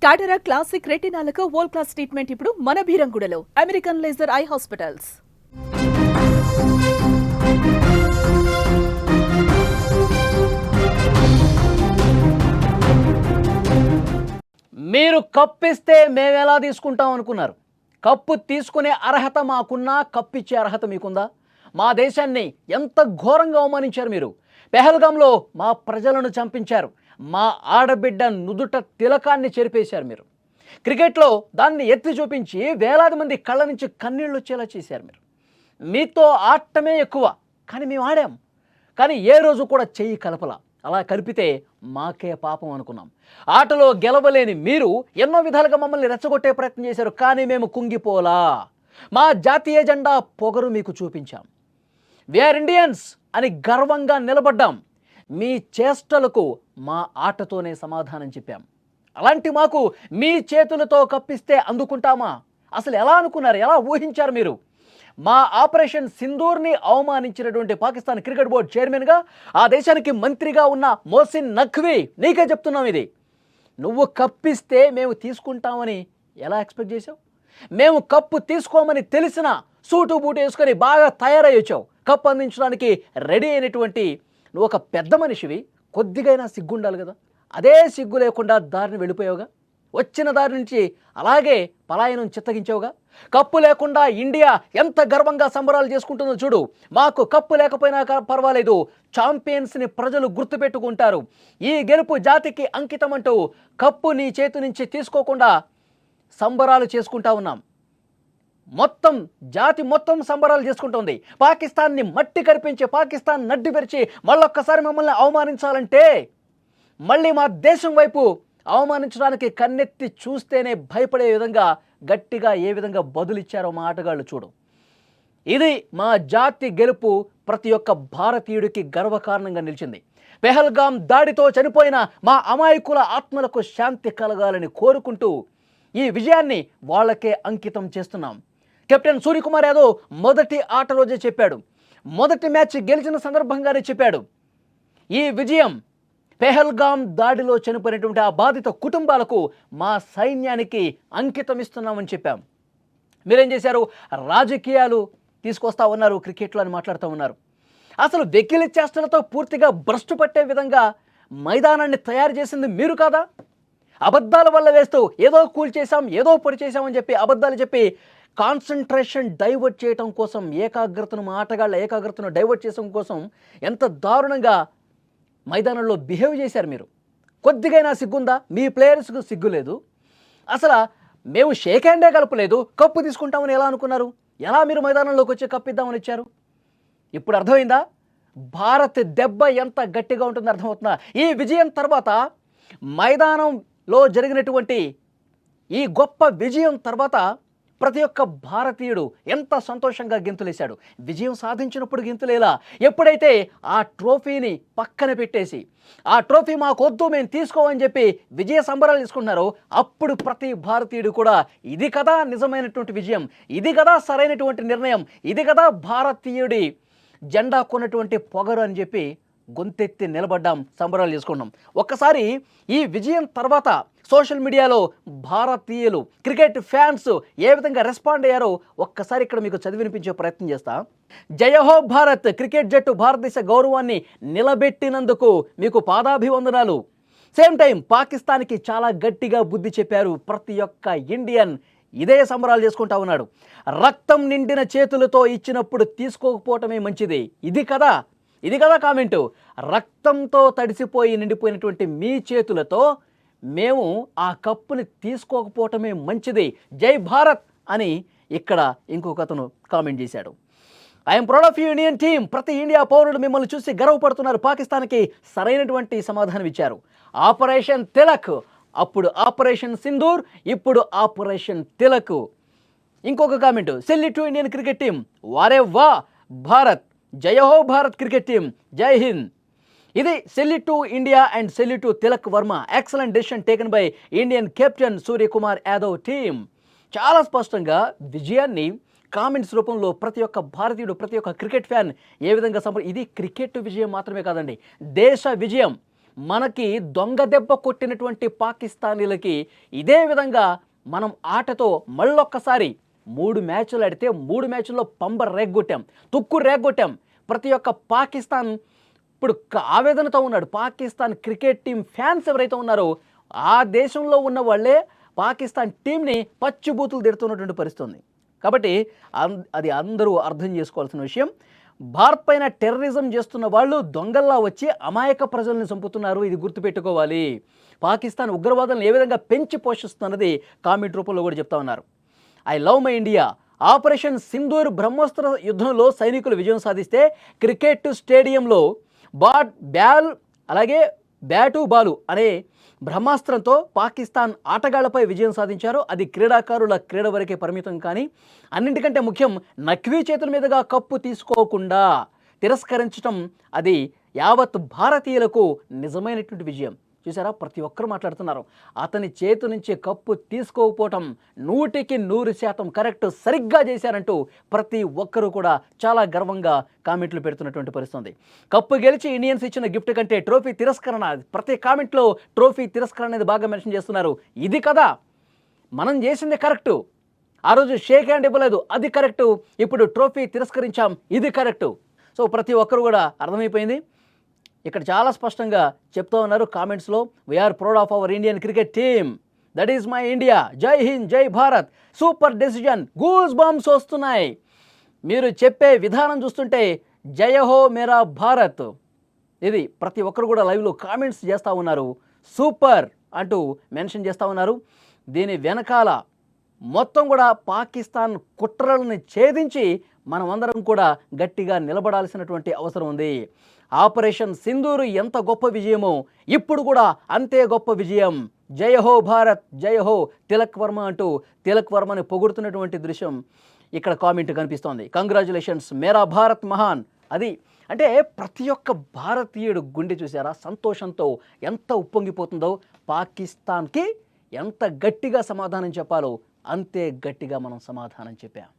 టాటరా classic రెటినాలకు world class treatment ఇప్పుడు మన భీరంగూడలో American laser eye hospitals. మీరు కప్పిస్తే మేము ఎలా తీసుకుంటాం అనుకున్నారు? కప్పు తీసుకునే అర్హత మాకున్నా, కప్పిచ్చే అర్హత మీకుందా? మా దేశాన్ని ఎంత ఘోరంగా అవమానించారు మీరు. పెహల్గాంలో మా ప్రజలను చంపించారు. మా ఆడబిడ్డ నుదుట తిలకాన్ని చెరిపేశారు మీరు. క్రికెట్లో దాన్ని ఎత్తి చూపించి వేలాది మంది కళ్ళ నుంచి కన్నీళ్ళు వచ్చేలా చేశారు మీరు. మీతో ఆడటమే ఎక్కువ, కానీ మేము ఆడాం. కానీ ఏ రోజు కూడా చెయ్యి కలపలా. అలా కలిపితే మాకే పాపం అనుకున్నాం. ఆటలో గెలవలేని మీరు ఎన్నో విధాలుగా మమ్మల్ని రెచ్చగొట్టే ప్రయత్నం చేశారు, కానీ మేము కుంగిపోలా. మా జాతీయ జెండా పొగరు మీకు చూపించాం. వీఆర్ ఇండియన్స్ అని గర్వంగా నిలబడ్డాం. మీ చేష్టలకు మా ఆటతోనే సమాధానం చెప్పాం. అలాంటి మాకు మీ చేతులతో కప్పిస్తే అందుకుంటామా? అసలు ఎలా అనుకున్నారు? ఎలా ఊహించారు మీరు? మా ఆపరేషన్ సింధూర్ని అవమానించినటువంటి పాకిస్తాన్ క్రికెట్ బోర్డు చైర్మన్గా, ఆ దేశానికి మంత్రిగా ఉన్న మోసిన్ నఖ్వీ నీకే చెప్తున్నాం ఇది. నువ్వు కప్పిస్తే మేము తీసుకుంటామని ఎలా ఎక్స్పెక్ట్ చేసావు? మేము కప్పు తీసుకోమని తెలిసిన సూటు బూటు వేసుకొని బాగా తయారై వచ్చావు. కప్పు అందించడానికి రెడీ అయినటువంటి నువ్వు ఒక పెద్ద మనిషివి, కొద్దిగైనా సిగ్గుండాలి కదా. అదే సిగ్గు లేకుండా దారిని వెళ్ళిపోయావుగా. వచ్చిన దారి నుంచి అలాగే పలాయనం చిత్తగించావుగా. కప్పు లేకుండా ఇండియా ఎంత గర్వంగా సంబరాలు చేసుకుంటుందో చూడు. మాకు కప్పు లేకపోయినా పర్వాలేదు, ఛాంపియన్స్ని ప్రజలు గుర్తుపెట్టుకుంటారు. ఈ గెలుపు జాతికి అంకితం అంటూ కప్పు నీ చేతి నుంచి తీసుకోకుండా సంబరాలు చేసుకుంటా ఉన్నాం. మొత్తం జాతి మొత్తం సంబరాలు చేసుకుంటుంది. పాకిస్తాన్ని మట్టి కరిపించి, పాకిస్తాన్ నడ్డి పెరిచి మళ్ళొక్కసారి మమ్మల్ని అవమానించాలంటే, మళ్ళీ మా దేశం వైపు అవమానించడానికి కన్నెత్తి చూస్తేనే భయపడే విధంగా గట్టిగా ఏ విధంగా బదులిచ్చారో మా ఆటగాళ్ళు చూడు. ఇది మా జాతి గెలుపు ప్రతి ఒక్క భారతీయుడికి గర్వకారణంగా నిలిచింది. పెహల్గాం దాడితో చనిపోయిన మా అమాయకుల ఆత్మలకు శాంతి కలగాలని కోరుకుంటూ ఈ విజయాన్ని వాళ్ళకే అంకితం చేస్తున్నాం. కెప్టెన్ సూర్యకుమార్ యాదవ్ మొదటి ఆట రోజే చెప్పాడు, మొదటి మ్యాచ్ గెలిచిన సందర్భంగానే చెప్పాడు, ఈ విజయం పెహల్గాం దాడిలో చనిపోయినటువంటి ఆ బాధిత కుటుంబాలకు, మా సైన్యానికి అంకితం ఇస్తున్నామని చెప్పాం. మీరేం చేశారు? రాజకీయాలు తీసుకొస్తా ఉన్నారు, క్రికెట్లో అని మాట్లాడుతూ ఉన్నారు. అసలు వెకిలి చేష్టలతో పూర్తిగా భ్రష్టు పట్టే విధంగా మైదానాన్ని తయారు చేసింది మీరు కాదా? అబద్ధాల వల్ల వేస్తూ ఏదో కూల్చేసాం, ఏదో పొడి చేసామని చెప్పి అబద్ధాలు చెప్పి కాన్సన్ట్రేషన్ డైవర్ట్ చేయడం కోసం, ఏకాగ్రతను, మా ఆటగాళ్ళ ఏకాగ్రతను డైవర్ట్ చేయడం కోసం ఎంత దారుణంగా మైదానంలో బిహేవ్ చేశారు మీరు. కొద్దిగైనా సిగ్గుందా? మీ ప్లేయర్స్కు సిగ్గు లేదు. అసలు మేము షేక్ హ్యాండే కలపలేదు, కప్పు తీసుకుంటామని ఎలా అనుకున్నారు? ఎలా మీరు మైదానంలోకి వచ్చి కప్పిద్దామని ఇచ్చారు? ఇప్పుడు అర్థమైందా భారత్ దెబ్బ ఎంత గట్టిగా ఉంటుందో? అర్థమవుతుందా? ఈ విజయం తర్వాత, మైదానంలో జరిగినటువంటి ఈ గొప్ప విజయం తర్వాత ప్రతి ఒక్క భారతీయుడు ఎంత సంతోషంగా గెంతులేశాడు. విజయం సాధించినప్పుడు గెంతులేలా, ఎప్పుడైతే ఆ ట్రోఫీని పక్కన పెట్టేసి, ఆ ట్రోఫీ మాకొద్దు మేము తీసుకోమని చెప్పి విజయ సంబరాలు తీసుకుంటున్నారో, అప్పుడు ప్రతి భారతీయుడు కూడా ఇది కదా నిజమైనటువంటి విజయం, ఇది కదా సరైనటువంటి నిర్ణయం, ఇది కదా భారతీయుడి జెండా కొన్నటువంటి పొగరు అని చెప్పి గొంతెత్తి నిలబడ్డాం, సంబరాలు చేసుకున్నాం. ఒక్కసారి ఈ విజయం తర్వాత సోషల్ మీడియాలో భారతీయులు, క్రికెట్ ఫ్యాన్స్ ఏ విధంగా రెస్పాండ్ అయ్యారో ఒక్కసారి ఇక్కడ మీకు చదివినిపించే ప్రయత్నం చేస్తా. జయహో భారత్, క్రికెట్ జట్టు భారతదేశ గౌరవాన్ని నిలబెట్టినందుకు మీకు పాదాభివందనాలు. సేమ్ టైం పాకిస్తాన్కి చాలా గట్టిగా బుద్ధి చెప్పారు ప్రతి ఒక్క ఇండియన్. ఇదే సంబరాలు చేసుకుంటా ఉన్నాడు. రక్తం నిండిన చేతులతో ఇచ్చినప్పుడు తీసుకోకపోవటమే మంచిది. ఇది కదా కామెంటు. రక్తంతో తడిసిపోయి నిండిపోయినటువంటి మీ చేతులతో మేము ఆ కప్పుని తీసుకోకపోవటమే మంచిది, జై భారత్ అని ఇక్కడ ఇంకొక అతను కామెంట్ చేశాడు. I'm proud of you Indian team. ప్రతి ఇండియా పౌరుడు మిమ్మల్ని చూసి గర్వపడుతున్నారు. పాకిస్తాన్కి సరైనటువంటి సమాధానం ఇచ్చారు. ఆపరేషన్ తిలక్, అప్పుడు ఆపరేషన్ సింధూర్, ఇప్పుడు ఆపరేషన్ తిలక్. ఇంకొక comment, salute to Indian cricket team, వారే వా భారత్, జయహో భారత్ క్రికెట్ టీం, జై హింద్. ఇది salute to India and salute to Tilak Varma. Excellent decision taken by Indian captain Suryakumar Yadav team. చాలా స్పష్టంగా విజయాన్ని కామెంట్స్ రూపంలో ప్రతి ఒక్క భారతీయుడు, ప్రతి ఒక్క క్రికెట్ ఫ్యాన్ ఏ విధంగా ఇది క్రికెట్ విజయం మాత్రమే కాదండి, దేశ విజయం. మనకి దొంగ దెబ్బ కొట్టినటువంటి పాకిస్తానీలకి ఇదే విధంగా మనం ఆటతో మళ్ళొక్కసారి 3 మ్యాచ్లు ఆడితే 3 మ్యాచ్ల్లో పంబ రేగ్గొట్టాం, తుక్కు రేగ్గొట్టాం. ప్రతి ఒక్క పాకిస్తాన్ ఇప్పుడు ఆవేదనతో ఉన్నాడు. పాకిస్తాన్ క్రికెట్ టీం ఫ్యాన్స్ ఎవరైతే ఉన్నారో ఆ దేశంలో ఉన్న వాళ్ళే పాకిస్తాన్ టీంని పచ్చిబూతులు తిడుతున్నటువంటి పరిస్థితి ఉంది. కాబట్టి అది అందరూ అర్థం చేసుకోవాల్సిన విషయం. భారత్ పైన టెర్రరిజం చేస్తున్న వాళ్ళు దొంగల్లా వచ్చి అమాయక ప్రజల్ని చంపుతున్నారు. ఇది గుర్తుపెట్టుకోవాలి. పాకిస్తాన్ ఉగ్రవాదాలను ఏ విధంగా పెంచి పోషిస్తున్నది కామెంట్ రూపంలో కూడా చెప్తా ఉన్నారు. I love my India. Operation Sindoor బ్రహ్మోస్త్ర యుద్ధంలో సైనికులు విజయం సాధిస్తే క్రికెట్ స్టేడియంలో అలాగే బ్యాటు బాలు అనే బ్రహ్మాస్త్రంతో పాకిస్తాన్ ఆటగాళ్లపై విజయం సాధించారు. అది క్రీడాకారుల క్రీడ వరకే పరిమితం. కానీ అన్నింటికంటే ముఖ్యం, నఖ్వీ చేతుల మీదుగా కప్పు తీసుకోకుండా తిరస్కరించడం అది యావత్ భారతీయులకు నిజమైనటువంటి విజయం. చూసారా, ప్రతి ఒక్కరు మాట్లాడుతున్నారు. అతని చేతి నుంచి కప్పు తీసుకోకపోవటం 100% కరెక్ట్, సరిగ్గా చేశారంటూ ప్రతి ఒక్కరూ కూడా చాలా గర్వంగా కామెంట్లు పెడుతున్నటువంటి పరిస్థితి. కప్పు గెలిచి ఇండియన్స్ ఇచ్చిన గిఫ్ట్ కంటే ట్రోఫీ తిరస్కరణ, ప్రతి కామెంట్లో ట్రోఫీ తిరస్కరణ అనేది బాగా మెన్షన్ చేస్తున్నారు. ఇది కదా మనం చేసింది కరెక్టు. ఆ రోజు షేక్ హ్యాండ్ ఇవ్వలేదు, అది కరెక్టు. ఇప్పుడు ట్రోఫీ తిరస్కరించాం, ఇది కరెక్టు. సో ప్రతి ఒక్కరు కూడా అర్థమైపోయింది. ఇక్కడ చాలా స్పష్టంగా చెప్తూ ఉన్నారు కామెంట్స్లో, we are proud of our Indian cricket team, that is my India, జై హింద్, జై Bharat, super decision, goose bumps వస్తున్నాయి. మీరు చెప్పే విధానం చూస్తుంటే జయహో మేరా భారత్, ఇది ప్రతి ఒక్కరు కూడా లైవ్లో కామెంట్స్ చేస్తూ ఉన్నారు. సూపర్ అంటూ మెన్షన్ చేస్తూ ఉన్నారు. దీని వెనకాల మొత్తం కూడా పాకిస్తాన్ కుట్రలను ఛేదించి మనమందరం కూడా గట్టిగా నిలబడాల్సినటువంటి అవసరం ఉంది. ఆపరేషన్ సింధూరు ఎంత గొప్ప విజయమో ఇప్పుడు కూడా అంతే గొప్ప విజయం. జయహో భారత్, జయహో తిలక్ వర్మ అంటూ తిలక్ వర్మని పొగుడుతున్నటువంటి దృశ్యం ఇక్కడ కామెంట్ కనిపిస్తోంది. కంగ్రాచులేషన్స్, మేరా భారత్ మహాన్. అది అంటే ప్రతి ఒక్క భారతీయుడు గుండె చూసారా సంతోషంతో ఎంత ఉప్పొంగిపోతుందో. పాకిస్తాన్కి ఎంత గట్టిగా సమాధానం చెప్పాలో అంతే గట్టిగా మనం సమాధానం చెప్పాం.